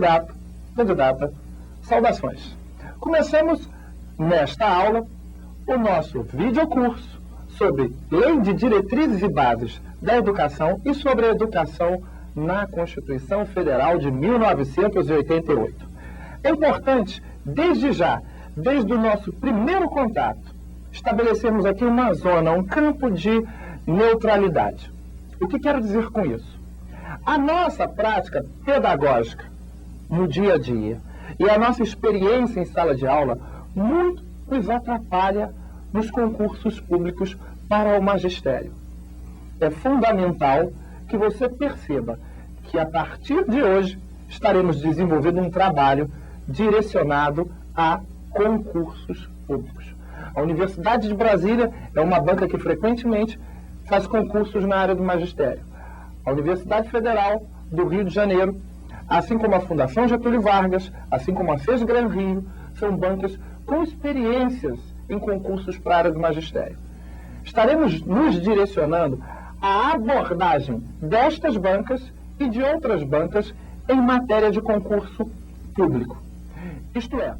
candidato, candidata, saudações. Começamos nesta aula o nosso videocurso sobre Lei de Diretrizes e Bases da Educação e sobre a educação na Constituição Federal de 1988. É importante, desde já, desde o nosso primeiro contato, estabelecermos aqui uma zona, um campo de neutralidade. O que quero dizer com isso? A nossa prática pedagógica no dia a dia e a nossa experiência em sala de aula muito nos atrapalha nos concursos públicos para o magistério. É fundamental que você perceba que a partir de hoje estaremos desenvolvendo um trabalho direcionado a concursos públicos. A Universidade de Brasília é uma banca que frequentemente faz concursos na área do magistério. A Universidade Federal do Rio de Janeiro, assim como a Fundação Getúlio Vargas, assim como a FES-Gran Rio, são bancas com experiências em concursos para a área do magistério. Estaremos nos direcionando à abordagem destas bancas e de outras bancas em matéria de concurso público. Isto é,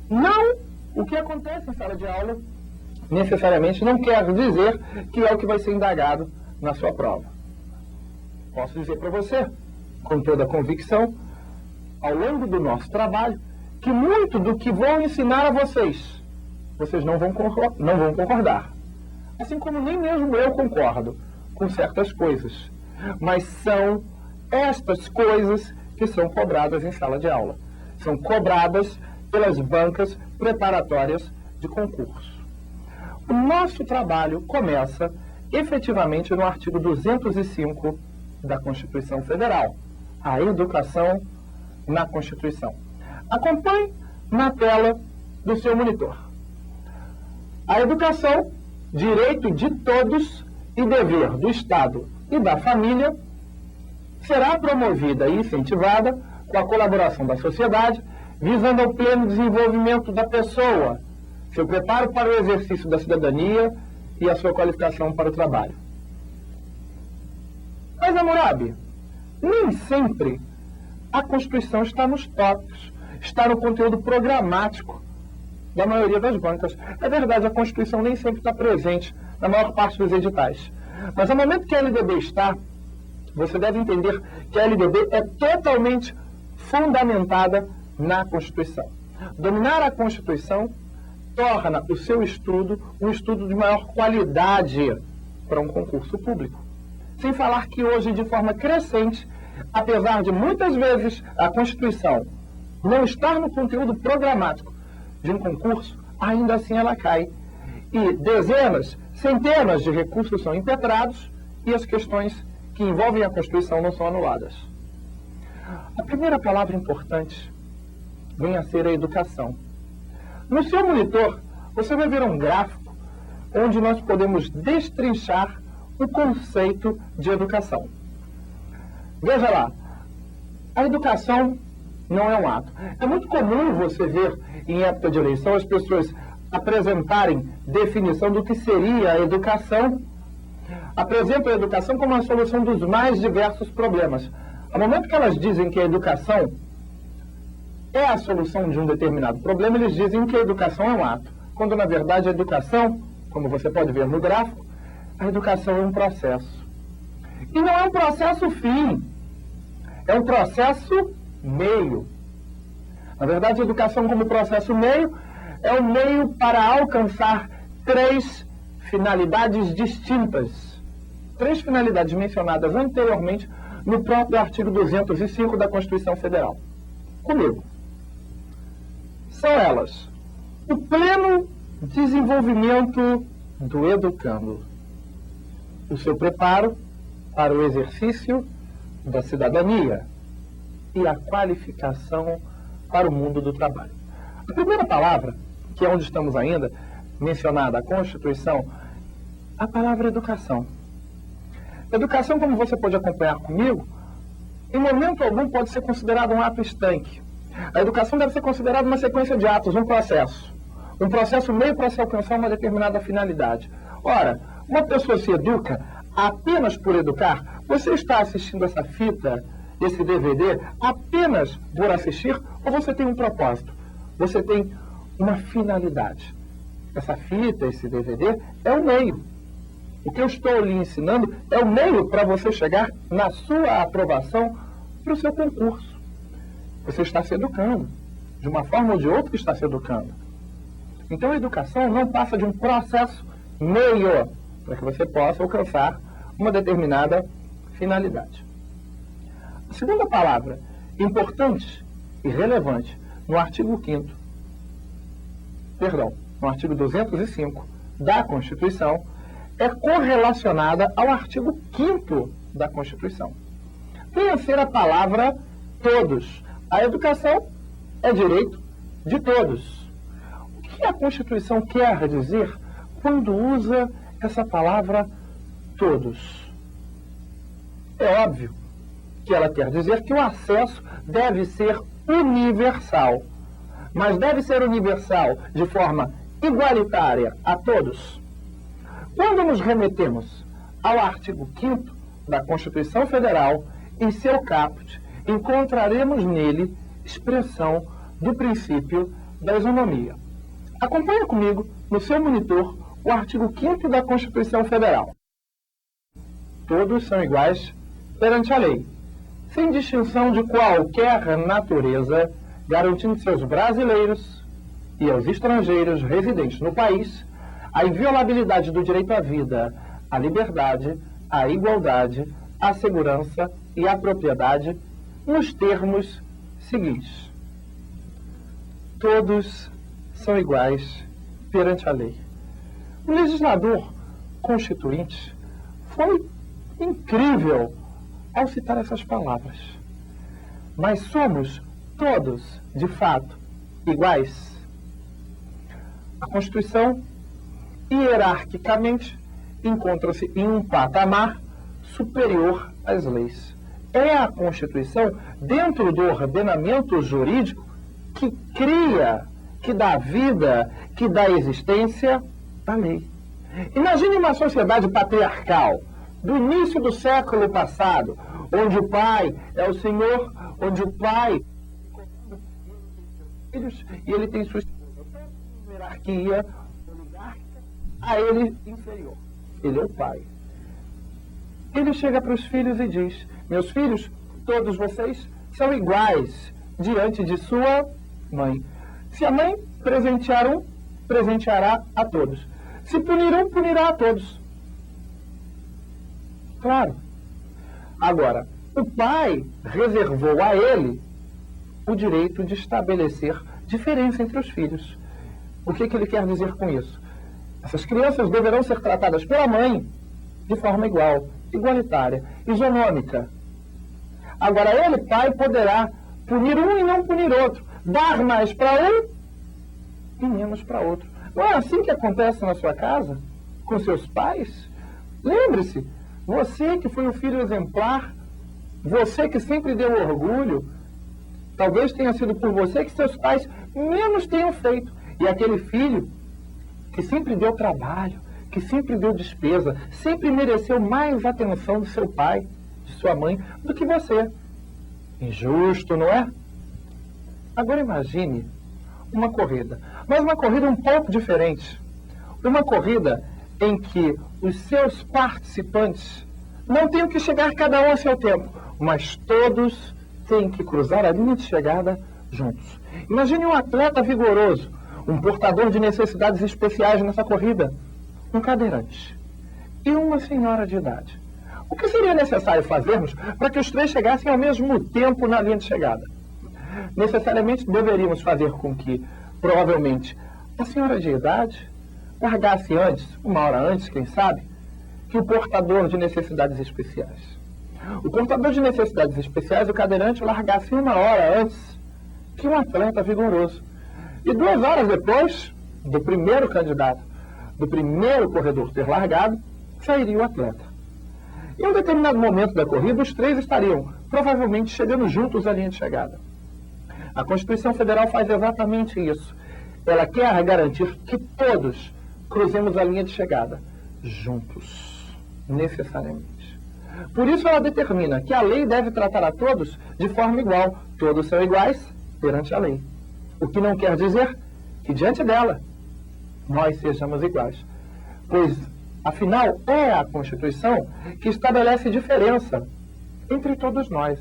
não o que acontece em sala de aula necessariamente não quer dizer que é o que vai ser indagado na sua prova. Posso dizer para você, com toda a convicção, ao longo do nosso trabalho, que muito do que vou ensinar a vocês não vão concordar. Assim como nem mesmo eu concordo com certas coisas. Mas são estas coisas que são cobradas em sala de aula. São cobradas pelas bancas preparatórias de concurso. O nosso trabalho começa efetivamente no artigo 205 da Constituição Federal, a educação na Constituição. Acompanhe na tela do seu monitor. A educação, direito de todos e dever do Estado e da família, será promovida e incentivada com a colaboração da sociedade, visando ao pleno desenvolvimento da pessoa, seu preparo para o exercício da cidadania e a sua qualificação para o trabalho. Mas, Hammurabi, nem sempre a Constituição está nos tópicos, está no conteúdo programático da maioria das bancas. É verdade, a Constituição nem sempre está presente na maior parte dos editais. Mas no momento que a LDB está, você deve entender que a LDB é totalmente fundamentada na Constituição. Dominar a Constituição torna o seu estudo um estudo de maior qualidade para um concurso público. Sem falar que hoje, de forma crescente, apesar de muitas vezes a Constituição não estar no conteúdo programático de um concurso, ainda assim ela cai. E dezenas, centenas de recursos são impetrados e as questões que envolvem a Constituição não são anuladas. A primeira palavra importante vem a ser a educação. No seu monitor, você vai ver um gráfico onde nós podemos destrinchar o conceito de educação. Veja lá, a educação não é um ato. É muito comum você ver, em época de eleição, as pessoas apresentarem definição do que seria a educação. Apresentam a educação como a solução dos mais diversos problemas. Ao momento que elas dizem que a educação é a solução de um determinado problema, eles dizem que a educação é um ato. Quando, na verdade, a educação, como você pode ver no gráfico, a educação é um processo. E não é um processo fim, é um processo meio. Na verdade, a educação como processo meio é um meio para alcançar três finalidades distintas. Três finalidades mencionadas anteriormente no próprio artigo 205 da Constituição Federal. Comigo. São elas: o pleno desenvolvimento do educando, o seu preparo para o exercício da cidadania e a qualificação para o mundo do trabalho. A primeira palavra, que é onde estamos ainda, mencionada a Constituição, a palavra educação. Educação, como você pode acompanhar comigo, em momento algum pode ser considerado um ato estanque. A educação deve ser considerada uma sequência de atos, um processo. Um processo meio para se alcançar uma determinada finalidade. Ora, uma pessoa se educa apenas por educar. Você está assistindo essa fita esse DVD apenas por assistir ou você tem um propósito? Você tem uma finalidade. Essa fita, esse DVD, é o meio. O que eu estou lhe ensinando é o meio para você chegar na sua aprovação para o seu concurso. Você está se educando. De uma forma ou de outra está se educando. Então a educação não passa de um processo meio para que você possa alcançar uma determinada finalidade. A segunda palavra importante e relevante no artigo 5º, no artigo 205 da Constituição, é correlacionada ao artigo 5º da Constituição. Vem a ser a palavra todos. A educação é direito de todos. O que a Constituição quer dizer quando usa essa palavra todos? É óbvio que ela quer dizer que o acesso deve ser universal. Mas deve ser universal de forma igualitária a todos. Quando nos remetemos ao artigo 5º da Constituição Federal, em seu caput, encontraremos nele expressão do princípio da isonomia. Acompanhe comigo, no seu monitor, o artigo 5º da Constituição Federal. Todos são iguais perante a lei, sem distinção de qualquer natureza, garantindo seus brasileiros e aos estrangeiros residentes no país a inviolabilidade do direito à vida, à liberdade, à igualdade, à segurança e à propriedade, nos termos seguintes. Todos são iguais perante a lei. O legislador constituinte foi incrível ao citar essas palavras. Mas somos todos, de fato, iguais? A Constituição, hierarquicamente, encontra-se em um patamar superior às leis. É a Constituição, dentro do ordenamento jurídico, que cria, que dá vida, que dá existência à lei. Imagine uma sociedade patriarcal, do início do século passado, onde o pai é o senhor, onde o pai filhos e ele tem sua esposa. Hierarquia oligárquica a ele inferior. Ele é o pai. Ele chega para os filhos e diz: meus filhos, todos vocês são iguais diante de sua mãe. Se a mãe presentear um, presenteará a todos. Se punir um, punirá a todos. Claro. Agora, o pai reservou a ele o direito de estabelecer diferença entre os filhos. O que ele quer dizer com isso? Essas crianças deverão ser tratadas pela mãe de forma igual, igualitária, isonômica. Agora, ele, pai, poderá punir um e não punir outro, dar mais para um e menos para outro. Não é assim que acontece na sua casa, com seus pais? Lembre-se, você que foi o filho exemplar, você que sempre deu orgulho, talvez tenha sido por você que seus pais menos tenham feito. E aquele filho que sempre deu trabalho, que sempre deu despesa, sempre mereceu mais atenção do seu pai, de sua mãe, do que você. Injusto, não é? Agora imagine uma corrida, mas uma corrida um pouco diferente. Uma corrida em que os seus participantes não têm que chegar cada um a seu tempo, mas todos têm que cruzar a linha de chegada juntos. Imagine um atleta vigoroso, um portador de necessidades especiais nessa corrida, um cadeirante e uma senhora de idade. O que seria necessário fazermos para que os três chegassem ao mesmo tempo na linha de chegada? Necessariamente deveríamos fazer com que, provavelmente, a senhora de idade largasse antes, uma hora antes, quem sabe, que o portador de necessidades especiais. O portador de necessidades especiais, o cadeirante, largasse uma hora antes que um atleta vigoroso. E 2 horas depois do primeiro candidato, do primeiro corredor ter largado, sairia o atleta. Em um determinado momento da corrida, os três estariam provavelmente chegando juntos à linha de chegada. A Constituição Federal faz exatamente isso. Ela quer garantir que todos cruzemos a linha de chegada juntos, necessariamente. Por isso ela determina que a lei deve tratar a todos de forma igual. Todos são iguais perante a lei. O que não quer dizer que diante dela nós sejamos iguais. Pois, afinal, é a Constituição que estabelece diferença entre todos nós,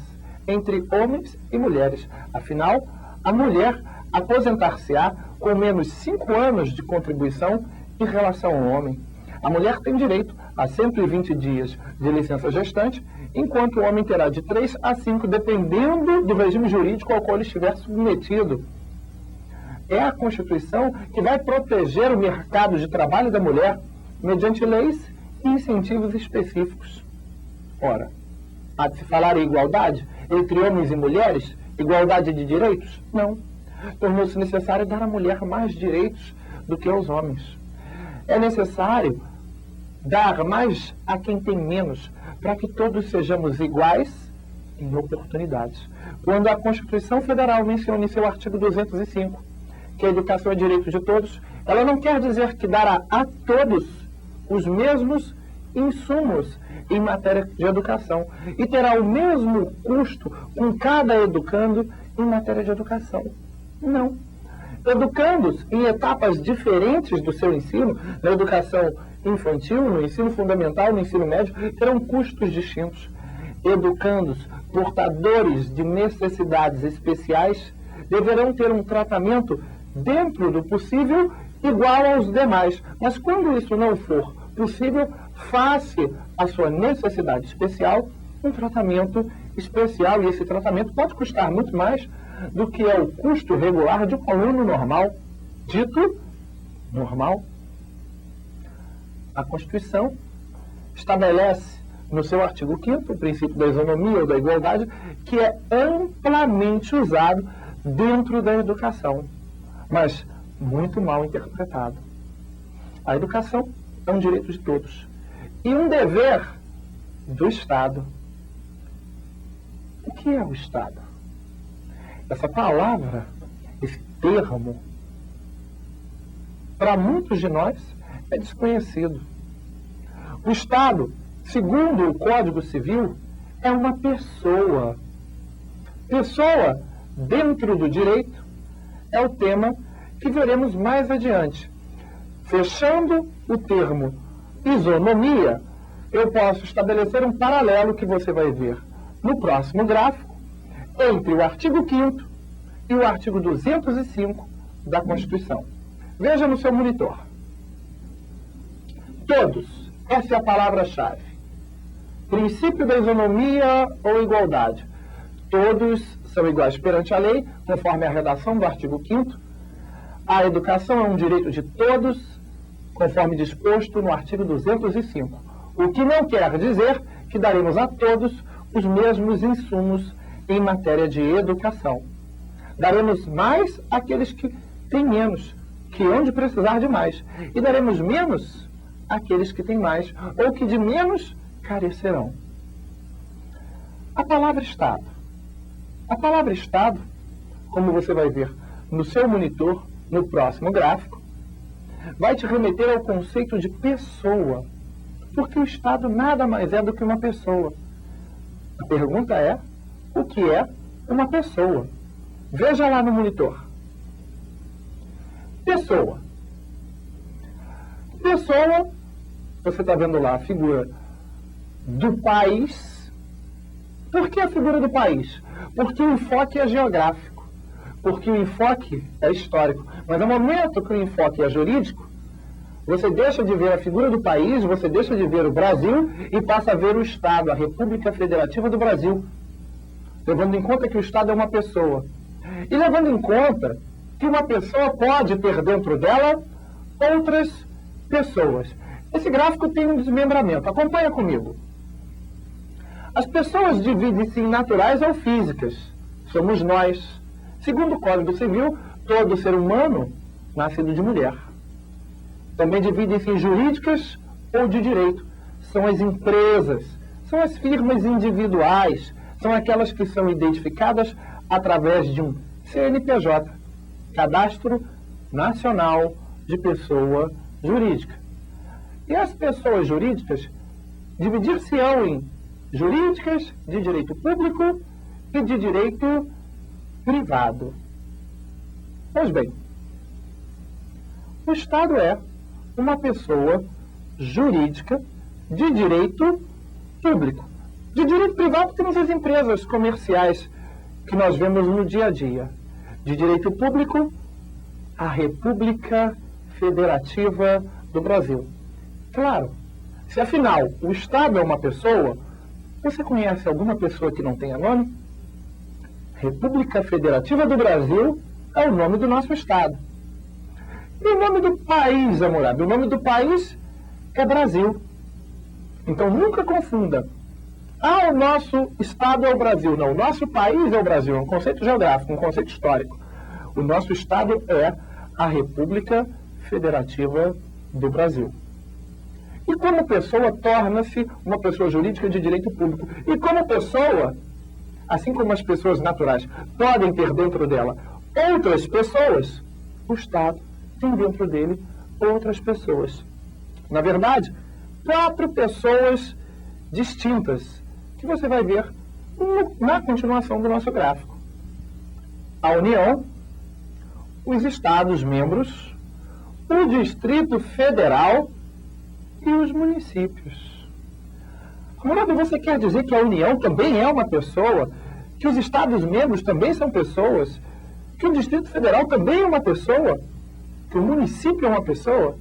entre homens e mulheres. Afinal, a mulher aposentar-se-á com menos 5 anos de contribuição em relação ao homem. A mulher tem direito a 120 dias de licença gestante, enquanto o homem terá de 3 a 5, dependendo do regime jurídico ao qual ele estiver submetido. É a Constituição que vai proteger o mercado de trabalho da mulher mediante leis e incentivos específicos. Ora, há de se falar em igualdade entre homens e mulheres? Igualdade de direitos? Não. Tornou-se necessário dar à mulher mais direitos do que aos homens. É necessário dar mais a quem tem menos, para que todos sejamos iguais em oportunidades. Quando a Constituição Federal menciona em seu artigo 205 que a educação é direito de todos, ela não quer dizer que dará a todos os mesmos insumos em matéria de educação e terá o mesmo custo com cada educando em matéria de educação. Não. Educandos em etapas diferentes do seu ensino, na educação infantil, no ensino fundamental, no ensino médio, terão custos distintos. Educandos portadores de necessidades especiais deverão ter um tratamento dentro do possível igual aos demais. Mas quando isso não for possível, face à sua necessidade especial, um tratamento especial. E esse tratamento pode custar muito mais do que é o custo regular de um aluno normal, dito normal. A Constituição estabelece no seu artigo 5º o princípio da isonomia ou da igualdade, que é amplamente usado dentro da educação, mas muito mal interpretado. A educação é um direito de todos e um dever do Estado. O que é o Estado? Essa palavra, esse termo, para muitos de nós é desconhecido. O Estado, segundo o Código Civil, é uma pessoa. Pessoa, dentro do direito, é o tema que veremos mais adiante. Fechando o termo isonomia, eu posso estabelecer um paralelo que você vai ver no próximo gráfico entre o artigo 5º e o artigo 205 da Constituição. Veja no seu monitor. Todos. Essa é a palavra-chave. Princípio da isonomia ou igualdade. Todos são iguais perante a lei, conforme a redação do artigo 5º. A educação é um direito de todos, conforme disposto no artigo 205. O que não quer dizer que daremos a todos os mesmos insumos em matéria de educação. Daremos mais àqueles que têm menos, que hão de precisar de mais. E daremos menos àqueles que têm mais, ou que de menos carecerão. A palavra Estado. A palavra Estado, como você vai ver no seu monitor, no próximo gráfico, vai te remeter ao conceito de pessoa, porque o Estado nada mais é do que uma pessoa. A pergunta é, o que é uma pessoa? Veja lá no monitor. Pessoa. Pessoa, você está vendo lá a figura do país. Por que a figura do país? Porque o enfoque é geográfico, porque o enfoque é histórico. Mas no momento que o enfoque é jurídico, você deixa de ver a figura do país, você deixa de ver o Brasil e passa a ver o Estado, a República Federativa do Brasil. Levando em conta que o Estado é uma pessoa. E levando em conta que uma pessoa pode ter dentro dela outras pessoas. Esse gráfico tem um desmembramento. Acompanha comigo. As pessoas dividem-se em naturais ou físicas. Somos nós. Segundo o Código Civil, todo ser humano nascido de mulher. Também dividem-se em jurídicas ou de direito. São as empresas, são as firmas individuais, são aquelas que são identificadas através de um CNPJ, Cadastro Nacional de Pessoa Jurídica. E as pessoas jurídicas dividir-se-ão em jurídicas, de direito público e de direito privado. Pois bem, o Estado é uma pessoa jurídica de direito público. De direito privado temos as empresas comerciais que nós vemos no dia a dia. De direito público, a República Federativa do Brasil. Claro, se afinal o Estado é uma pessoa, você conhece alguma pessoa que não tenha nome? República Federativa do Brasil é o nome do nosso Estado. E o nome do país, Hammurabi? O nome do país é Brasil. Então nunca confunda. O nosso Estado é o Brasil. Não, o nosso país é o Brasil. É um conceito geográfico, um conceito histórico. O nosso Estado é a República Federativa do Brasil. E como pessoa, torna-se uma pessoa jurídica de direito público. E como pessoa, assim como as pessoas naturais podem ter dentro dela outras pessoas, o Estado tem dentro dele outras pessoas. Na verdade, 4 pessoas distintas, que você vai ver na continuação do nosso gráfico. A União, os Estados-membros, o Distrito Federal e os municípios. Hammurabi, você quer dizer que a União também é uma pessoa, que os Estados-membros também são pessoas, que o Distrito Federal também é uma pessoa, que o município é uma pessoa?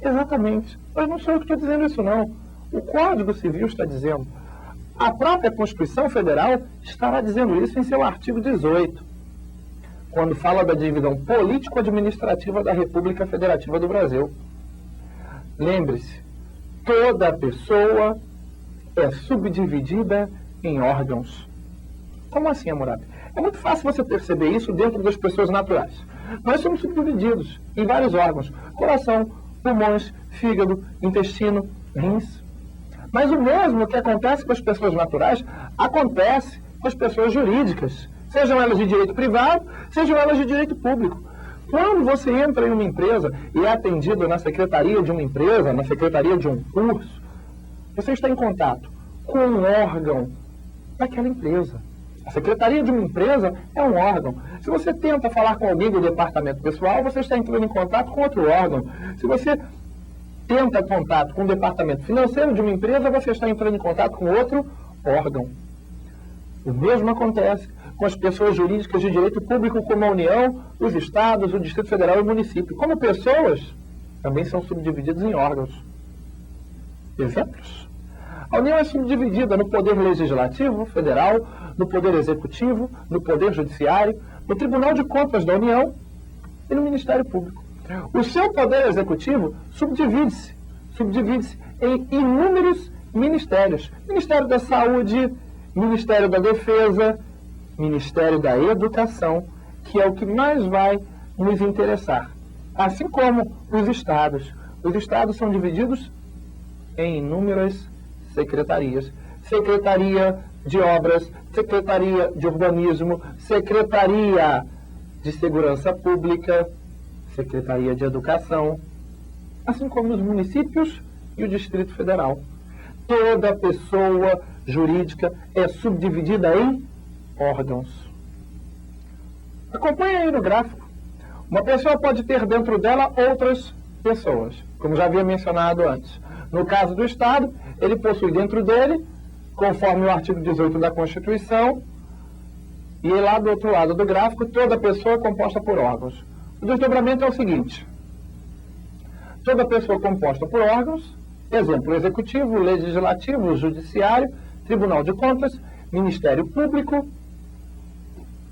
Exatamente. Mas não sou eu que estou dizendo isso, não. O Código Civil está dizendo. A própria Constituição Federal estará dizendo isso em seu artigo 18, quando fala da divisão político-administrativa da República Federativa do Brasil. Lembre-se, toda pessoa é subdividida em órgãos. Como assim, Hammurabi? É muito fácil você perceber isso dentro das pessoas naturais. Nós somos subdivididos em vários órgãos: coração, pulmões, fígado, intestino, rins. Mas o mesmo que acontece com as pessoas naturais, acontece com as pessoas jurídicas, sejam elas de direito privado, sejam elas de direito público. Quando você entra em uma empresa e é atendido na secretaria de uma empresa, na secretaria de um curso, você está em contato com um órgão daquela empresa. A secretaria de uma empresa é um órgão. Se você tenta falar com alguém do departamento pessoal, você está entrando em contato com outro órgão. Se você tenta contato com o departamento financeiro de uma empresa, você está entrando em contato com outro órgão. O mesmo acontece com as pessoas jurídicas de direito público, como a União, os Estados, o Distrito Federal e o município. Como pessoas, também são subdivididos em órgãos. Exemplos? A União é subdividida no Poder Legislativo Federal, no Poder Executivo, no Poder Judiciário, no Tribunal de Contas da União e no Ministério Público. O seu Poder Executivo subdivide-se em inúmeros ministérios. Ministério da Saúde, Ministério da Defesa, Ministério da Educação, que é o que mais vai nos interessar. Assim como os estados. Os estados são divididos em inúmeras secretarias. Secretaria de Obras, Secretaria de Urbanismo, Secretaria de Segurança Pública, Secretaria de Educação, assim como os municípios e o Distrito Federal. Toda pessoa jurídica é subdividida em órgãos. Acompanhe aí no gráfico. Uma pessoa pode ter dentro dela outras pessoas, como já havia mencionado antes. No caso do Estado, ele possui dentro dele, conforme o artigo 18 da Constituição, e lá do outro lado do gráfico, toda pessoa é composta por órgãos. O desdobramento é o seguinte: toda pessoa composta por órgãos, exemplo, Executivo, Legislativo, Judiciário, Tribunal de Contas, Ministério Público,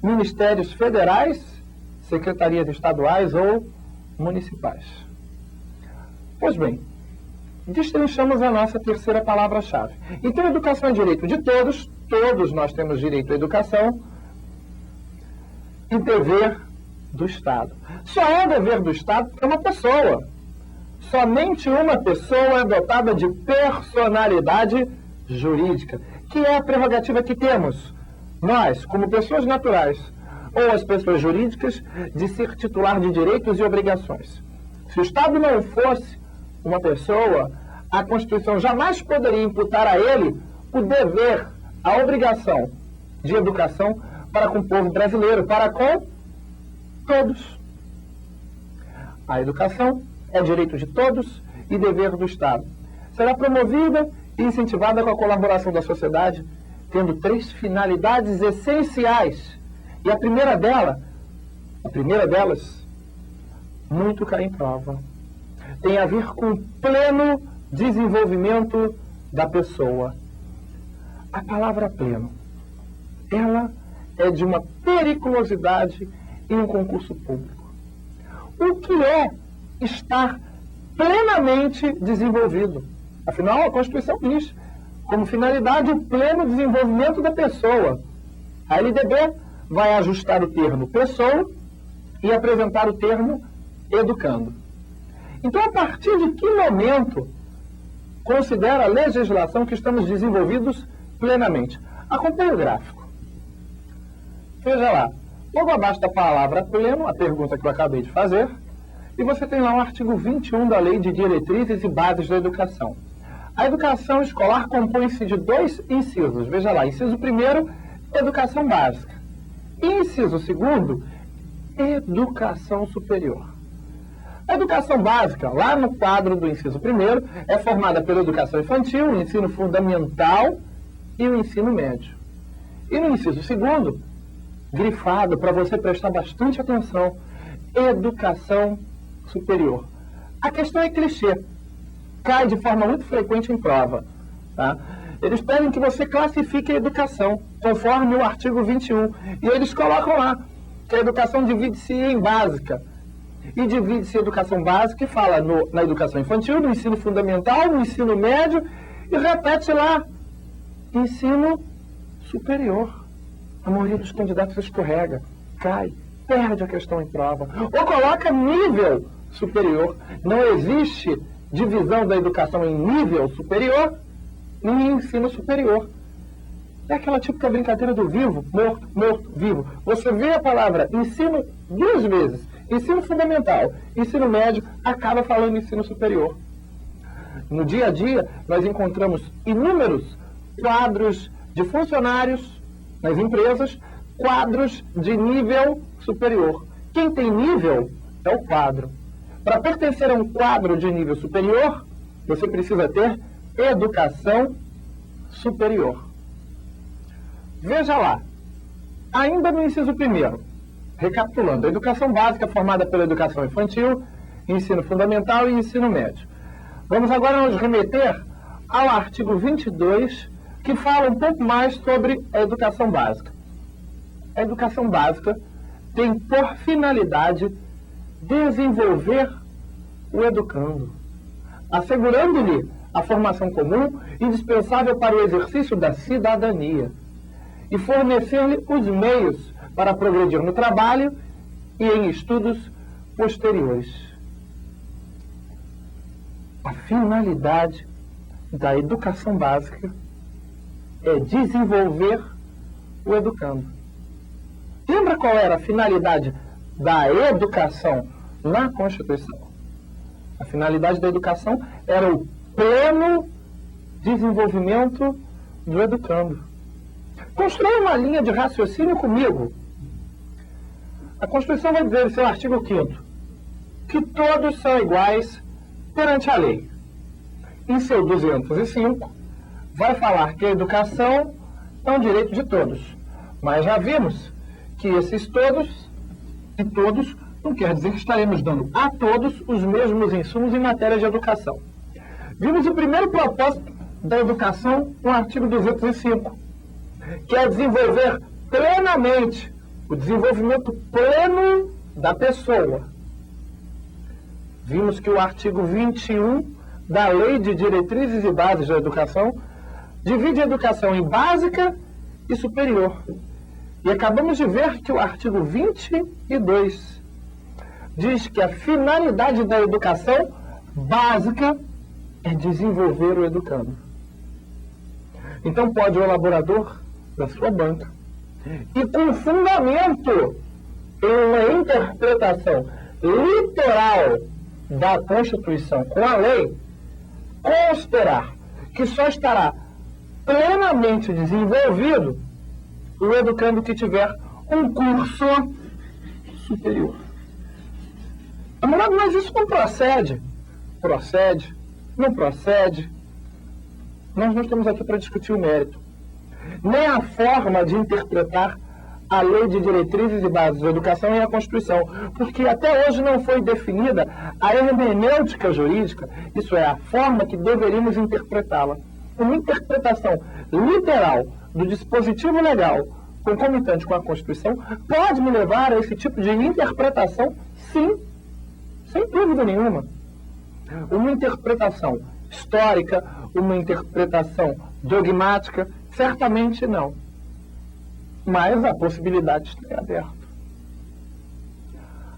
Ministérios Federais, Secretarias Estaduais ou Municipais. Pois bem, destrinchamos a nossa terceira palavra-chave. Então, educação é direito de todos, todos nós temos direito à educação, e dever do Estado. Só é dever do Estado para uma pessoa. Somente uma pessoa é dotada de personalidade jurídica, que é a prerrogativa que temos, nós, como pessoas naturais, ou as pessoas jurídicas, de ser titular de direitos e obrigações. Se o Estado não fosse uma pessoa, a Constituição jamais poderia imputar a ele o dever, a obrigação de educação para com o povo brasileiro, para com todos. A educação é direito de todos e dever do Estado. Será promovida e incentivada com a colaboração da sociedade, tendo 3 finalidades essenciais. E a primeira delas, muito cai em prova, tem a ver com o pleno desenvolvimento da pessoa. A palavra pleno, ela é de uma periculosidade em um concurso público. O que é estar plenamente desenvolvido? Afinal, a Constituição diz, como finalidade, o pleno desenvolvimento da pessoa. A LDB vai ajustar o termo pessoa e apresentar o termo educando. Então, a partir de que momento considera a legislação que estamos desenvolvidos plenamente? Acompanhe o gráfico. Veja lá, logo abaixo da palavra pleno, a pergunta que eu acabei de fazer, e você tem lá o artigo 21 da Lei de Diretrizes e Bases da Educação. A educação escolar compõe-se de 2 incisos. Veja lá, inciso 1º, educação básica. E inciso 2º, educação superior. A educação básica, lá no quadro do inciso 1º, é formada pela educação infantil, o ensino fundamental e o ensino médio. E no inciso 2º, grifado, para você prestar bastante atenção, educação superior. A questão é clichê. Cai de forma muito frequente em prova. Tá? Eles pedem que você classifique a educação, conforme o artigo 21. E eles colocam lá que a educação divide-se em básica. E divide-se em educação básica e fala na educação infantil, no ensino fundamental, no ensino médio, e repete lá, ensino superior. A maioria dos candidatos escorrega, cai, perde a questão em prova. Ou coloca nível superior. Não existe divisão da educação em nível superior nem em ensino superior. É aquela típica brincadeira do vivo, morto, morto, vivo. Você vê a palavra ensino 2 vezes, ensino fundamental, ensino médio, acaba falando ensino superior. No dia a dia, nós encontramos inúmeros quadros de funcionários nas empresas, quadros de nível superior. Quem tem nível é o quadro. Para pertencer a um quadro de nível superior, você precisa ter educação superior. Veja lá, ainda no inciso 1º, recapitulando, a educação básica formada pela educação infantil, ensino fundamental e ensino médio. Vamos agora nos remeter ao artigo 22, que fala um pouco mais sobre a educação básica. A educação básica tem por finalidade desenvolver o educando, assegurando-lhe a formação comum indispensável para o exercício da cidadania e fornecer-lhe os meios para progredir no trabalho e em estudos posteriores. A finalidade da educação básica é desenvolver o educando. Lembra qual era a finalidade da educação na Constituição? A finalidade da educação era o pleno desenvolvimento do educando. Construa uma linha de raciocínio comigo. A Constituição vai dizer em seu artigo 5º que todos são iguais perante a lei. Em seu 205, vai falar que a educação é um direito de todos. Mas já vimos que esses todos e todos não quer dizer que estaremos dando a todos os mesmos insumos em matéria de educação. Vimos o primeiro propósito da educação no artigo 205, que é desenvolver plenamente o desenvolvimento pleno da pessoa. Vimos que o artigo 21 da Lei de Diretrizes e Bases da Educação divide a educação em básica e superior. E acabamos de ver que o artigo 22 diz que a finalidade da educação básica é desenvolver o educando. Então pode o elaborador da sua banca, e com fundamento em uma interpretação literal da Constituição com a lei, considerar que só estará plenamente desenvolvido o educando que tiver um curso superior. Mas isso não procede. Procede, não procede. Nós não estamos aqui para discutir o mérito, nem a forma de interpretar a Lei de Diretrizes e Bases da Educação e a Constituição, porque até hoje não foi definida a hermenêutica jurídica, isso é, a forma que deveríamos interpretá-la. Uma interpretação literal do dispositivo legal concomitante com a Constituição pode me levar a esse tipo de interpretação, sim, sem dúvida nenhuma. Uma interpretação histórica, uma interpretação dogmática, certamente não. Mas a possibilidade está aberta.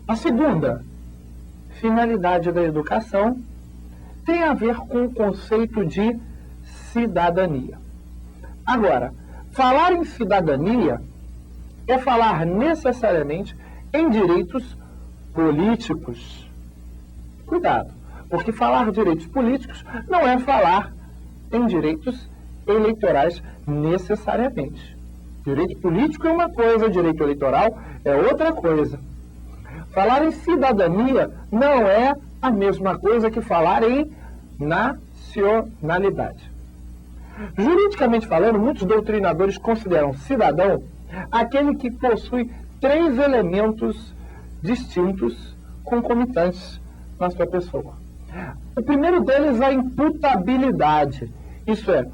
A segunda finalidade da educação tem a ver com o conceito de cidadania. Agora, falar em cidadania é falar necessariamente em direitos políticos. Cuidado, porque falar direitos políticos não é falar em direitos eleitorais necessariamente. Direito político é uma coisa, direito eleitoral é outra coisa. Falar em cidadania não é a mesma coisa que falar em nacionalidade. Juridicamente falando, muitos doutrinadores consideram cidadão aquele que possui 3 elementos distintos, concomitantes na sua pessoa. O primeiro deles é a imputabilidade, isso é,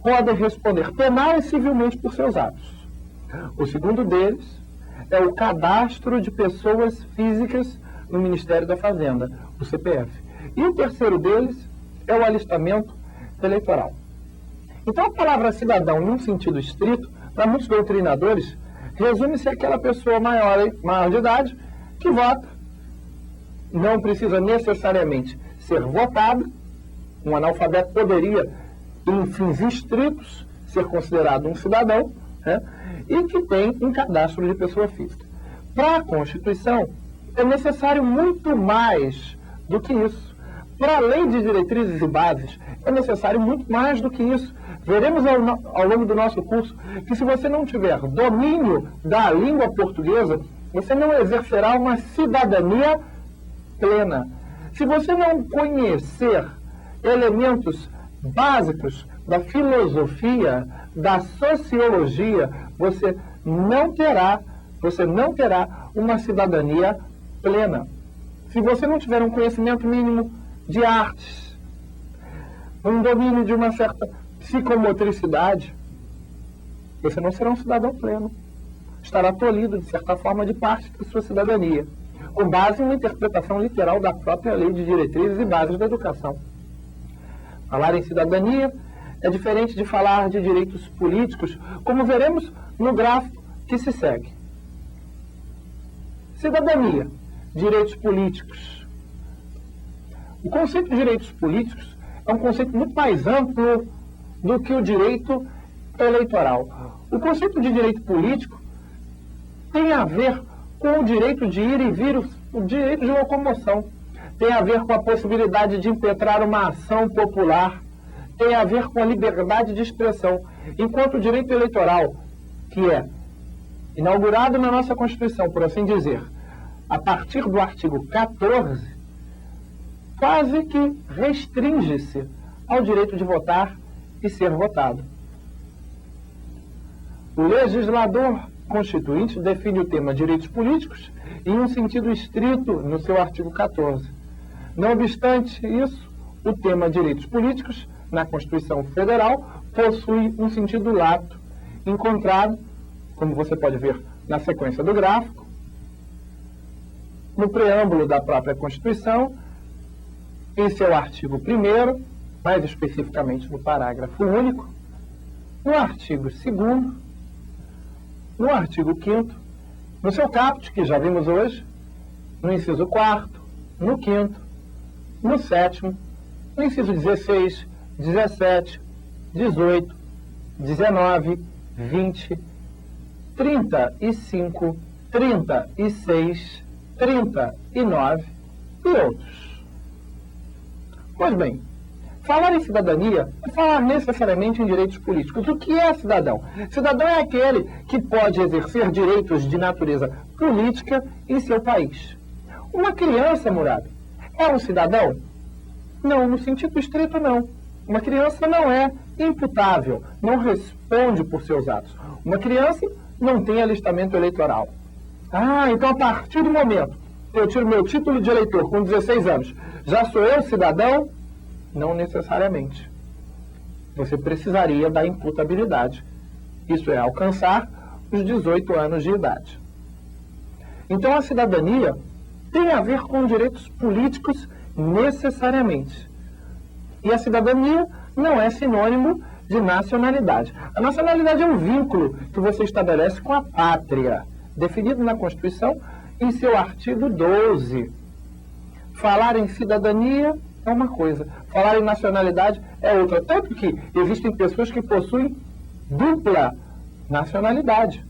pode responder penal e civilmente por seus atos. O segundo deles é o cadastro de pessoas físicas no Ministério da Fazenda, o CPF. E o terceiro deles é o alistamento eleitoral. Então a palavra cidadão, num sentido estrito, para muitos doutrinadores, resume-se àquela pessoa maior de idade que vota. Não precisa necessariamente ser votado. Um analfabeto poderia, em fins estritos, ser considerado um cidadão, né? E que tem um cadastro de pessoa física. Para a Constituição, é necessário muito mais do que isso. Para a Lei de Diretrizes e Bases, é necessário muito mais do que isso. Veremos ao longo do nosso curso que se você não tiver domínio da língua portuguesa, você não exercerá uma cidadania plena. Se você não conhecer elementos básicos da filosofia, da sociologia, você não terá uma cidadania plena. Se você não tiver um conhecimento mínimo de artes, um domínio de uma certa psicomotricidade, você não será um cidadão pleno. Estará tolhido, de certa forma, de parte da sua cidadania, com base em uma interpretação literal da própria Lei de Diretrizes e Bases da Educação. Falar em cidadania é diferente de falar de direitos políticos, como veremos no gráfico que se segue. Cidadania, direitos políticos. O conceito de direitos políticos é um conceito muito mais amplo do que o direito eleitoral. O conceito de direito político tem a ver com o direito de ir e vir, o direito de locomoção. Tem a ver com a possibilidade de impetrar uma ação popular. Tem a ver com a liberdade de expressão. Enquanto o direito eleitoral, que é inaugurado na nossa Constituição, por assim dizer, a partir do artigo 14, quase que restringe-se ao direito de votar e ser votado. O legislador constituinte define o tema direitos políticos em um sentido estrito no seu artigo 14. Não obstante isso, o tema direitos políticos, na Constituição Federal, possui um sentido lato, encontrado, como você pode ver na sequência do gráfico, no preâmbulo da própria Constituição, em seu artigo 1º, mais especificamente no parágrafo único, no artigo 2º, no artigo 5º, no seu caput, que já vimos hoje, no inciso 4º, no 5º, no 7º, no inciso 16, 17, 18, 19, 20, 35, 36, 39 e outros. Pois bem, Falar em cidadania é falar necessariamente em direitos políticos. O que é cidadão? Cidadão é aquele que pode exercer direitos de natureza política em seu país. Uma criança, Murado, é um cidadão? Não, no sentido estrito, não. Uma criança não é imputável, não responde por seus atos. Uma criança não tem alistamento eleitoral. Ah, então a partir do momento que eu tiro meu título de eleitor com 16 anos, já sou eu cidadão? Não necessariamente. Você precisaria da imputabilidade. Isso é, alcançar os 18 anos de idade. Então a cidadania tem a ver com direitos políticos necessariamente. E a cidadania não é sinônimo de nacionalidade. A nacionalidade é um vínculo que você estabelece com a pátria, definido na Constituição em seu artigo 12. Falar em cidadania é uma coisa, falar em nacionalidade é outra. Tanto que existem pessoas que possuem dupla nacionalidade.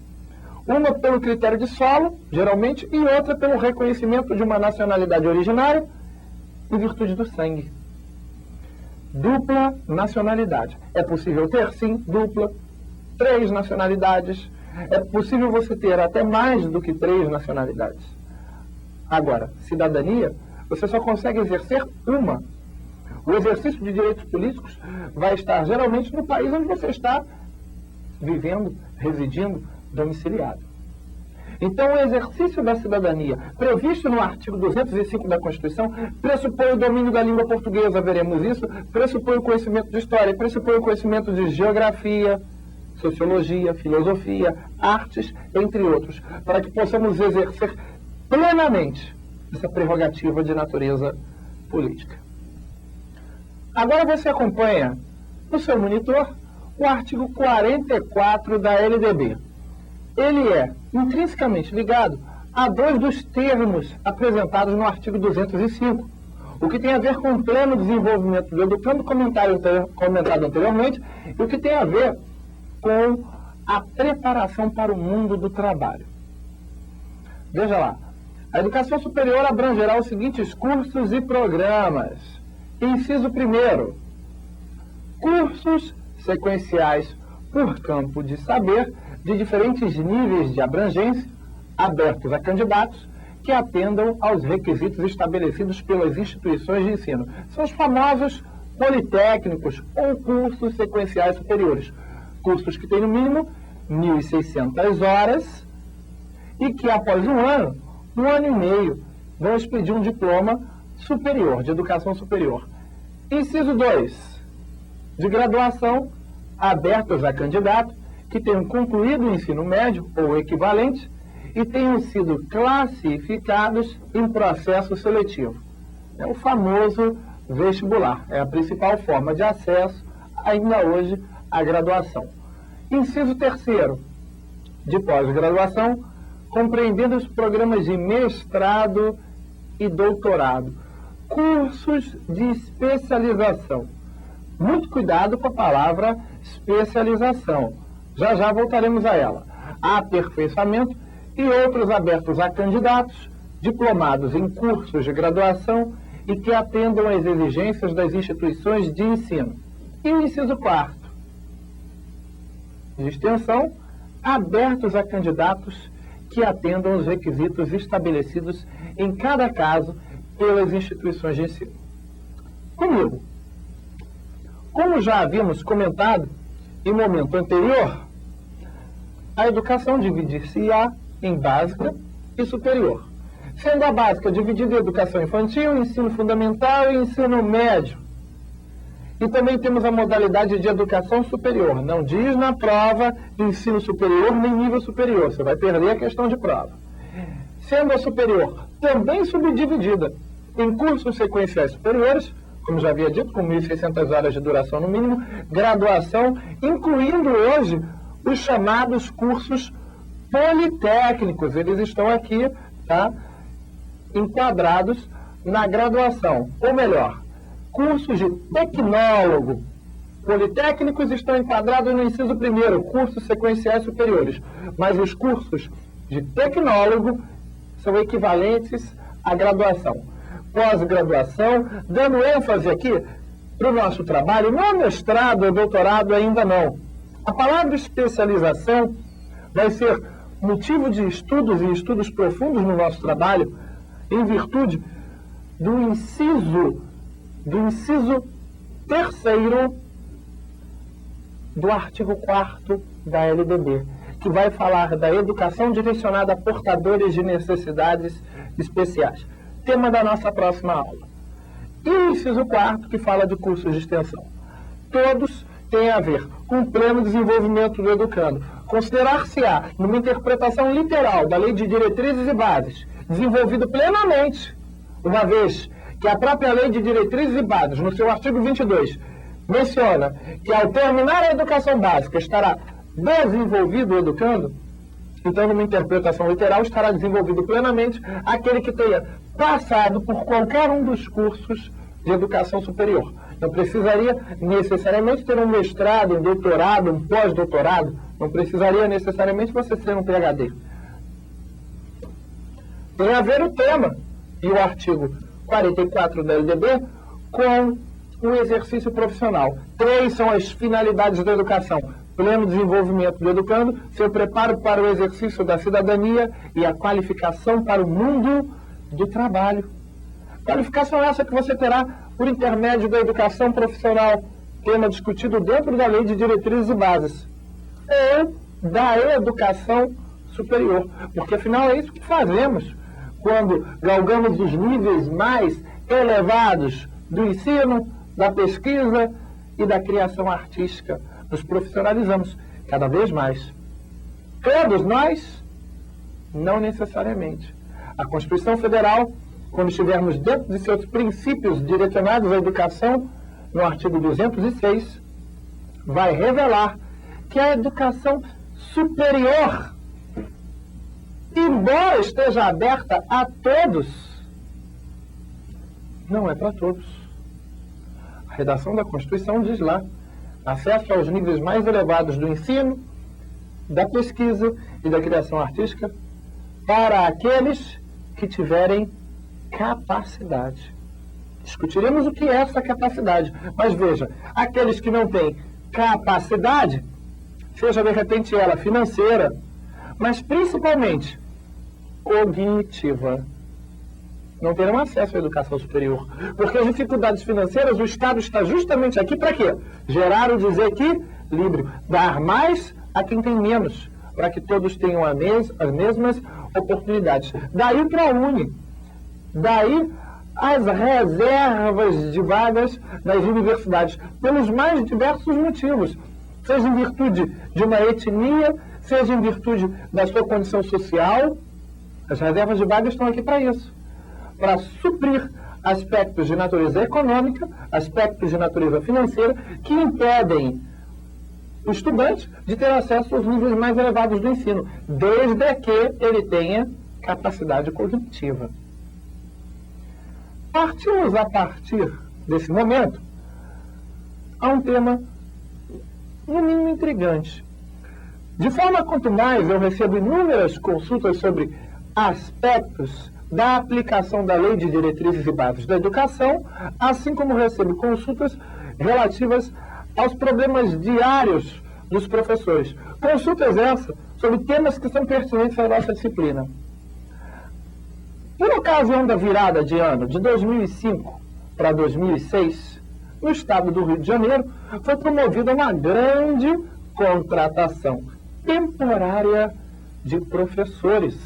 Uma pelo critério de solo, geralmente, e outra pelo reconhecimento de uma nacionalidade originária em virtude do sangue. Dupla nacionalidade. É possível ter, sim, dupla, 3 nacionalidades. É possível você ter até mais do que 3 nacionalidades. Agora, cidadania, você só consegue exercer uma. O exercício de direitos políticos vai estar geralmente no país onde você está vivendo, residindo, domiciliado. Então, o exercício da cidadania, previsto no artigo 205 da Constituição, pressupõe o domínio da língua portuguesa, veremos isso, pressupõe o conhecimento de história, pressupõe o conhecimento de geografia, sociologia, filosofia, artes, entre outros, para que possamos exercer plenamente essa prerrogativa de natureza política. Agora você acompanha no seu monitor o artigo 44 da LDB. Ele é intrinsecamente ligado a 2 dos termos apresentados no artigo 205, o que tem a ver com o pleno desenvolvimento do educando, comentado anteriormente, e o que tem a ver com a preparação para o mundo do trabalho. Veja lá, a educação superior abrangerá os seguintes cursos e programas. Inciso 1º, cursos sequenciais por campo de saber de diferentes níveis de abrangência, abertos a candidatos que atendam aos requisitos estabelecidos pelas instituições de ensino. São os famosos politécnicos ou cursos sequenciais superiores. Cursos que têm no mínimo 1.600 horas e que após um ano e meio, vão expedir um diploma superior, de educação superior. Inciso 2, de graduação, abertos a candidatos que tenham concluído o ensino médio ou equivalente e tenham sido classificados em processo seletivo. É o famoso vestibular, é a principal forma de acesso, ainda hoje, à graduação. Inciso 3º, de pós-graduação, compreendendo os programas de mestrado e doutorado, cursos de especialização. Muito cuidado com a palavra especialização. Já já voltaremos a ela. Aperfeiçoamento e outros abertos a candidatos, diplomados em cursos de graduação e que atendam às exigências das instituições de ensino. E o inciso 4º, de extensão, abertos a candidatos que atendam aos requisitos estabelecidos em cada caso pelas instituições de ensino. Comigo. Como já havíamos comentado em momento anterior, a educação dividir-se-á em básica e superior, sendo a básica dividida em educação infantil, ensino fundamental e ensino médio. E também temos a modalidade de educação superior. Não diz na prova ensino superior nem nível superior. Você vai perder a questão de prova. Sendo a superior também subdividida em cursos sequenciais superiores, como já havia dito, com 1.600 horas de duração no mínimo, graduação, incluindo hoje os chamados cursos politécnicos. Eles estão aqui, tá, enquadrados na graduação. Ou melhor, cursos de tecnólogo. Politécnicos estão enquadrados no inciso 1º, cursos sequenciais superiores. Mas os cursos de tecnólogo são equivalentes à graduação. Pós-graduação, dando ênfase aqui para o nosso trabalho, não mestrado ou doutorado ainda não. A palavra especialização vai ser motivo de estudos e estudos profundos no nosso trabalho, em virtude do inciso terceiro do artigo 4º da LDB, que vai falar da educação direcionada a portadores de necessidades especiais. Tema da nossa próxima aula. E o inciso 4º, que fala de cursos de extensão. Todos têm a ver com o pleno desenvolvimento do educando. Considerar-se-á, numa interpretação literal da Lei de Diretrizes e Bases, desenvolvido plenamente, uma vez que a própria Lei de Diretrizes e Bases, no seu artigo 22, menciona que ao terminar a educação básica estará desenvolvido o educando, então numa interpretação literal estará desenvolvido plenamente aquele que tenha passado por qualquer um dos cursos de educação superior. Não precisaria necessariamente ter um mestrado, um doutorado, um pós-doutorado, não precisaria necessariamente você ser um PhD. Tem a ver o tema e o artigo 44 da LDB com o exercício profissional. 3 são as finalidades da educação: pleno desenvolvimento do educando, seu preparo para o exercício da cidadania e a qualificação para o mundo do trabalho. Qualificação essa que você terá por intermédio da educação profissional, tema discutido dentro da Lei de Diretrizes e Bases, ou da educação superior, porque afinal é isso que fazemos quando galgamos os níveis mais elevados do ensino, da pesquisa e da criação artística. Nos profissionalizamos cada vez mais. Todos nós? Não necessariamente. A Constituição Federal, quando estivermos dentro de seus princípios direcionados à educação, no artigo 206, vai revelar que a educação superior, embora esteja aberta a todos, não é para todos. A redação da Constituição diz lá: acesso aos níveis mais elevados do ensino, da pesquisa e da criação artística para aqueles que tiverem capacidade. Discutiremos o que é essa capacidade, mas veja, aqueles que não têm capacidade, seja de repente ela financeira, mas principalmente cognitiva, não terão acesso à educação superior. Porque as dificuldades financeiras, o Estado está justamente aqui para quê? Gerar o desequilíbrio, dar mais a quem tem menos, para que todos tenham as mesmas oportunidades. Daí o ProUni, daí as reservas de vagas das universidades, pelos mais diversos motivos, seja em virtude de uma etnia, seja em virtude da sua condição social. As reservas de vagas estão aqui para isso, para suprir aspectos de natureza econômica, aspectos de natureza financeira, que impedem o estudante de ter acesso aos níveis mais elevados do ensino, desde que ele tenha capacidade cognitiva. Partimos a partir desse momento a um tema, no mínimo, intrigante. De forma quanto mais eu recebo inúmeras consultas sobre aspectos da aplicação da Lei de Diretrizes e Bases da Educação, assim como recebo consultas relativas aos problemas diários dos professores. Consultas essas sobre temas que são pertinentes à nossa disciplina. Por ocasião da virada de ano de 2005 para 2006, no estado do Rio de Janeiro, foi promovida uma grande contratação temporária de professores.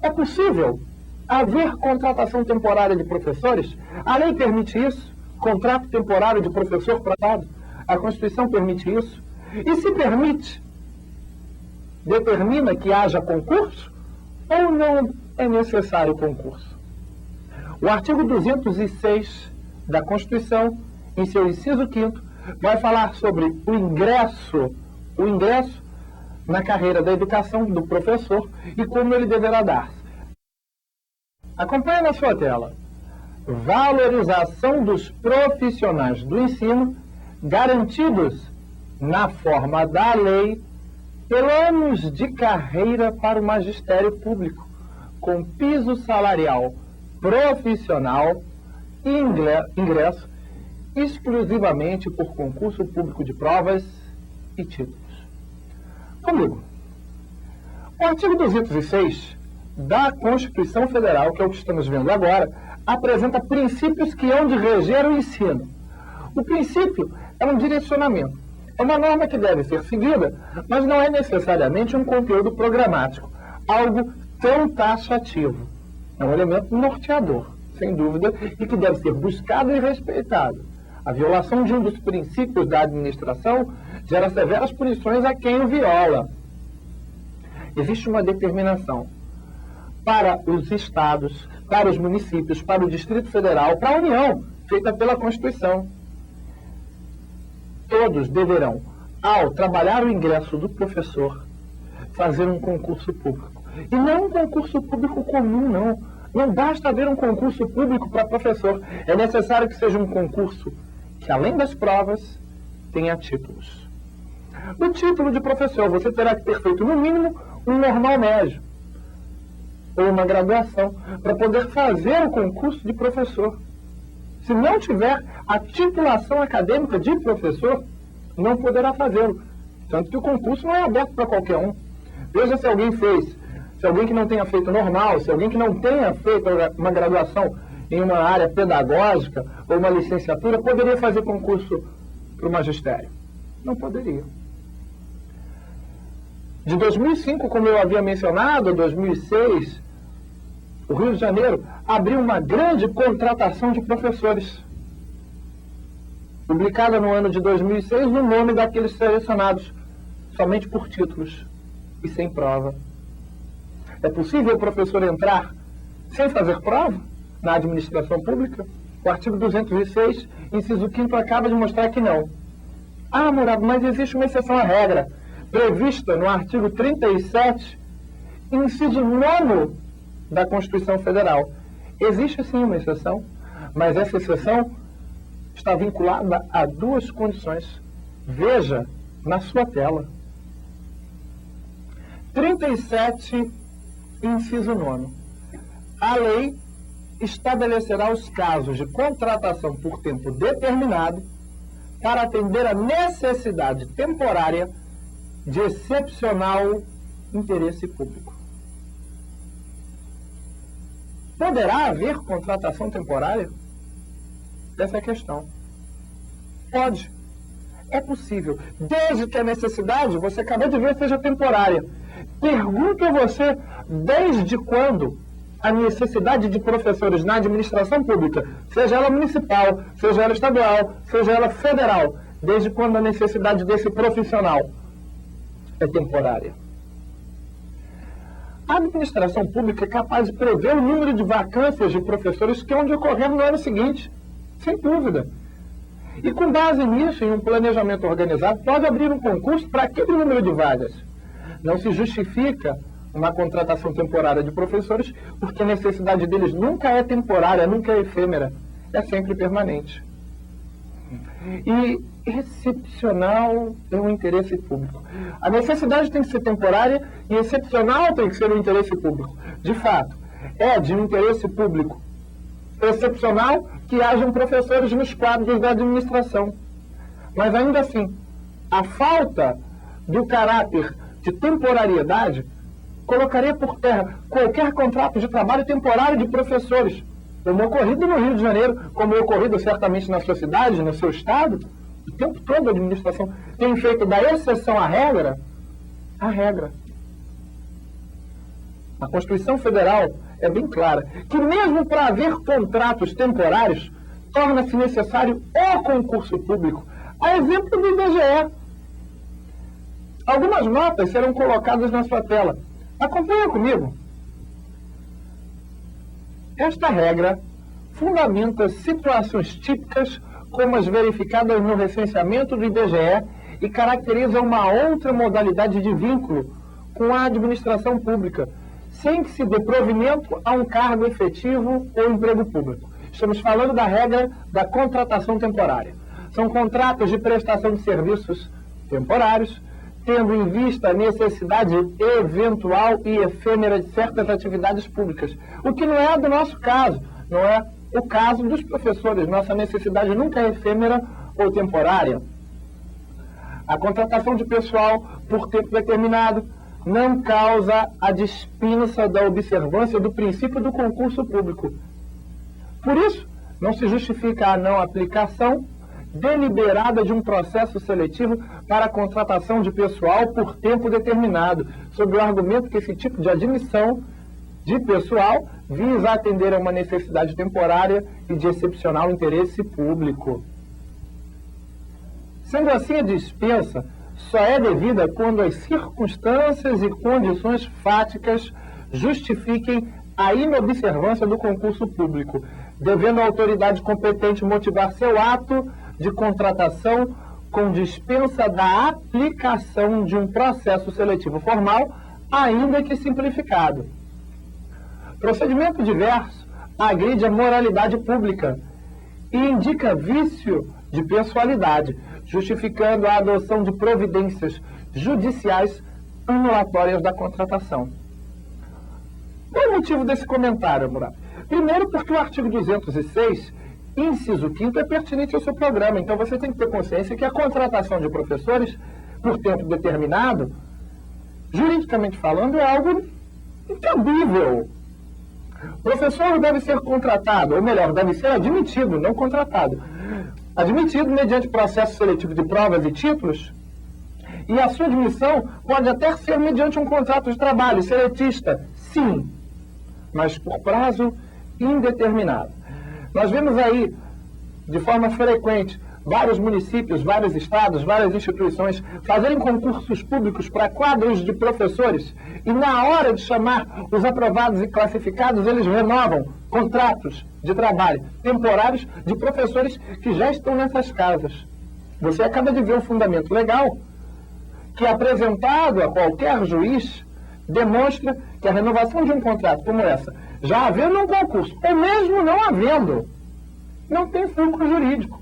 É possível haver contratação temporária de professores? A lei permite isso? Contrato temporário de professor contratado? A Constituição permite isso? E se permite, determina que haja concurso ou não é necessário concurso? O artigo 206 da Constituição, em seu inciso 5º, vai falar sobre o ingresso na carreira da educação do professor e como ele deverá dar-se. Acompanhe na sua tela. Valorização dos profissionais do ensino garantidos na forma da lei planos de carreira para o magistério público, com piso salarial profissional, ingresso exclusivamente por concurso público de provas e títulos. Comigo. O artigo 206 da Constituição Federal, que é o que estamos vendo agora, apresenta princípios que hão de reger o ensino. O princípio é um direcionamento. É uma norma que deve ser seguida, mas não é necessariamente um conteúdo programático, algo tão taxativo. É um elemento norteador, sem dúvida, e que deve ser buscado e respeitado. A violação de um dos princípios da administração gera severas punições a quem o viola. Existe uma determinação para os estados, para os municípios, para o Distrito Federal, para a União, feita pela Constituição. Todos deverão, ao trabalhar o ingresso do professor, fazer um concurso público. E não um concurso público comum, não. Não basta haver um concurso público para professor. É necessário que seja um concurso que, além das provas, tenha títulos. No título de professor, você terá que ter feito, no mínimo, um normal médio ou uma graduação para poder fazer o concurso de professor. Se não tiver a titulação acadêmica de professor, não poderá fazê-lo. Tanto que o concurso não é aberto para qualquer um. Veja se alguém fez, se alguém que não tenha feito normal, se alguém que não tenha feito uma graduação em uma área pedagógica ou uma licenciatura, poderia fazer concurso para o magistério. Não poderia. De 2005, como eu havia mencionado, a 2006, o Rio de Janeiro abriu uma grande contratação de professores, publicada no ano de 2006, no nome daqueles selecionados somente por títulos e sem prova. É possível o professor entrar sem fazer prova na administração pública? O artigo 206, inciso 5º, acaba de mostrar que não. Ah, Murado, mas existe uma exceção à regra, prevista no artigo 37, inciso 9º da Constituição Federal. Existe sim uma exceção, mas essa exceção está vinculada a duas condições. Veja na sua tela. 37, inciso 9º. A lei estabelecerá os casos de contratação por tempo determinado para atender a necessidade temporária de excepcional interesse público. Poderá haver contratação temporária? Essa é a questão. Pode. É possível. Desde que a necessidade, você acabou de ver, seja temporária. Pergunto a você, desde quando a necessidade de professores na administração pública, seja ela municipal, seja ela estadual, seja ela federal, desde quando a necessidade desse profissional é temporária? A administração pública é capaz de prever o número de vacâncias de professores que hão de ocorrer no ano seguinte, sem dúvida. E com base nisso, em um planejamento organizado, pode abrir um concurso para aquele número de vagas. Não se justifica uma contratação temporária de professores, porque a necessidade deles nunca é temporária, nunca é efêmera, é sempre permanente. E excepcional é um interesse público. A necessidade tem que ser temporária e excepcional tem que ser um interesse público. De fato, é de um interesse público excepcional que hajam professores nos quadros da administração. Mas ainda assim, a falta do caráter de temporariedade colocaria por terra qualquer contrato de trabalho temporário de professores, como ocorrido no Rio de Janeiro, como ocorrido certamente na sua cidade, no seu estado. O tempo todo a administração tem feito da exceção à regra, a regra. A Constituição Federal é bem clara que mesmo para haver contratos temporários, torna-se necessário o concurso público. A exemplo do IBGE. Algumas notas serão colocadas na sua tela. Acompanha comigo. Esta regra fundamenta situações típicas como as verificadas no recenseamento do IBGE e caracteriza uma outra modalidade de vínculo com a administração pública, sem que se dê provimento a um cargo efetivo ou emprego público. Estamos falando da regra da contratação temporária. São contratos de prestação de serviços temporários, tendo em vista a necessidade eventual e efêmera de certas atividades públicas. O que não é do nosso caso, não é o caso dos professores. Nossa necessidade nunca é efêmera ou temporária. A contratação de pessoal por tempo determinado não causa a dispensa da observância do princípio do concurso público. Por isso, não se justifica a não aplicação deliberada de um processo seletivo para a contratação de pessoal por tempo determinado, sob o argumento que esse tipo de admissão de pessoal visa atender a uma necessidade temporária e de excepcional interesse público. Sendo assim, a dispensa só é devida quando as circunstâncias e condições fáticas justifiquem a inobservância do concurso público, devendo a autoridade competente motivar seu ato de contratação com dispensa da aplicação de um processo seletivo formal, ainda que simplificado. Procedimento diverso agride a moralidade pública e indica vício de pessoalidade, justificando a adoção de providências judiciais anulatórias da contratação. Qual é o motivo desse comentário, Murat? Primeiro, porque o artigo 206, inciso 5º, é pertinente ao seu programa. Então, você tem que ter consciência que a contratação de professores por tempo determinado, juridicamente falando, é algo incabível. O professor deve ser contratado, ou melhor, deve ser admitido, não contratado. Admitido mediante processo seletivo de provas e títulos, e a sua admissão pode até ser mediante um contrato de trabalho seletista, sim, mas por prazo indeterminado. Nós vemos aí, de forma frequente, vários municípios, vários estados, várias instituições fazerem concursos públicos para quadros de professores e na hora de chamar os aprovados e classificados, eles renovam contratos de trabalho temporários de professores que já estão nessas casas. Você acaba de ver o fundamento legal que, apresentado a qualquer juiz, demonstra que a renovação de um contrato como essa, já havendo um concurso, ou mesmo não havendo, não tem fulcro jurídico.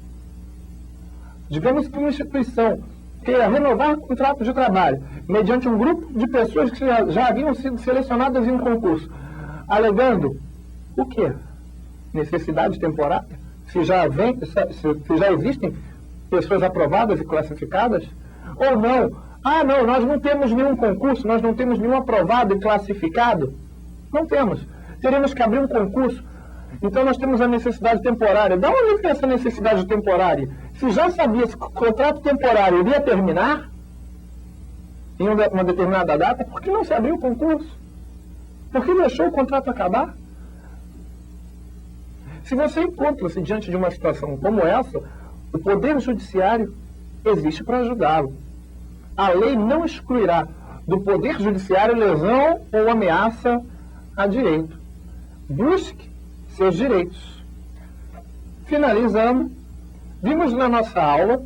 Digamos que uma instituição queira renovar contrato de trabalho mediante um grupo de pessoas que já haviam sido selecionadas em um concurso, alegando o quê? Necessidade temporária? Se já existem pessoas aprovadas e classificadas? Ou não? Ah, não, nós não temos nenhum concurso, nós não temos nenhum aprovado e classificado? Não temos. Teremos que abrir um concurso. Então nós temos a necessidade temporária. Da onde vem essa necessidade temporária? Se já sabia que o contrato temporário iria terminar em uma determinada data, por que não se abriu o concurso? Por que deixou o contrato acabar? Se você encontra-se diante de uma situação como essa, o Poder Judiciário existe para ajudá-lo. A lei não excluirá do Poder Judiciário lesão ou ameaça a direito. Busque seus direitos. Finalizando, vimos na nossa aula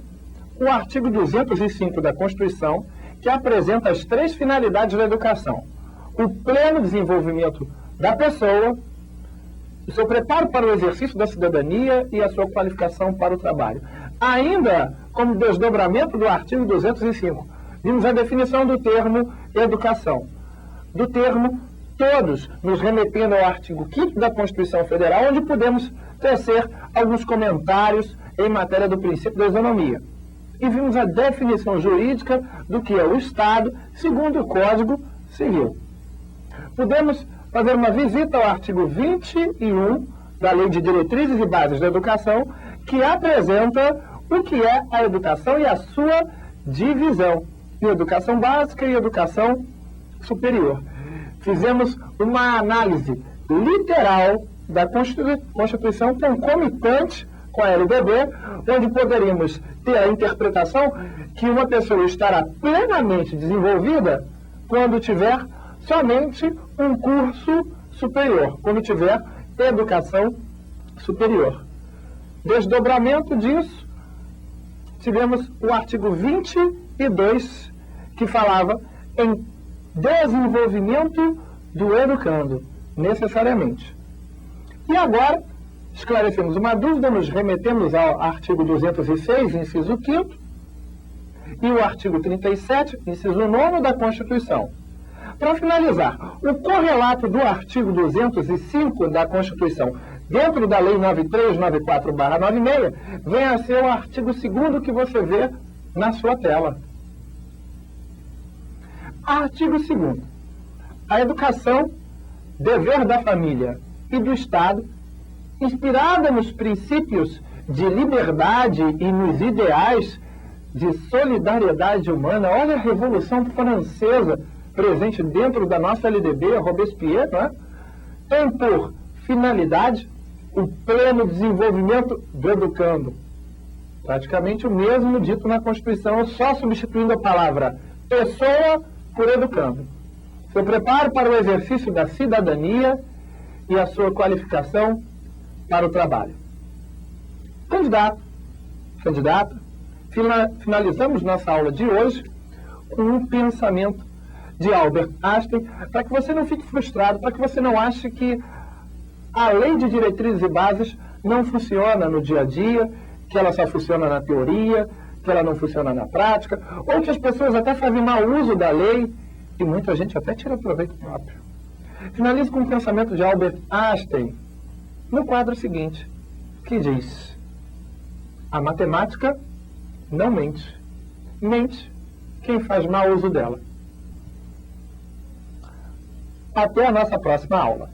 o artigo 205 da Constituição, que apresenta as 3 finalidades da educação: o pleno desenvolvimento da pessoa, o seu preparo para o exercício da cidadania e a sua qualificação para o trabalho. Ainda como desdobramento do artigo 205, vimos a definição do termo educação, do termo todos, nos remetendo ao artigo 5º da Constituição Federal, onde podemos tecer alguns comentários em matéria do princípio da isonomia. E vimos a definição jurídica do que é o Estado, segundo o Código Civil. Podemos fazer uma visita ao artigo 21 da Lei de Diretrizes e Bases da Educação, que apresenta o que é a educação e a sua divisão em educação básica e educação superior. Fizemos uma análise literal da Constituição concomitante com a LDB, onde poderíamos ter a interpretação que uma pessoa estará plenamente desenvolvida quando tiver somente um curso superior, quando tiver educação superior. Desdobramento disso, tivemos o artigo 22, que falava em desenvolvimento do educando, necessariamente. E agora, esclarecemos uma dúvida, nos remetemos ao artigo 206, inciso 5º, e o artigo 37, inciso 9º da Constituição. Para finalizar, o correlato do artigo 205 da Constituição dentro da Lei 9394/96, vem a ser o artigo 2º que você vê na sua tela. Artigo 2º. A educação, dever da família e do Estado, inspirada nos princípios de liberdade e nos ideais de solidariedade humana. Olha a Revolução Francesa presente dentro da nossa LDB, Robespierre, né? Tem por finalidade o pleno desenvolvimento do educando. Praticamente o mesmo dito na Constituição, só substituindo a palavra pessoa por educando. Seu preparo para o exercício da cidadania e a sua qualificação para o trabalho. Candidata, finalizamos nossa aula de hoje com um pensamento de Albert Einstein, para que você não fique frustrado, para que você não ache que a lei de diretrizes e bases não funciona no dia a dia, que ela só funciona na teoria, que ela não funciona na prática, ou que as pessoas até fazem mau uso da lei e muita gente até tira proveito próprio. Finalizo com um pensamento de Albert Einstein, no quadro seguinte, que diz: a matemática não mente. Mente quem faz mau uso dela. Até a nossa próxima aula.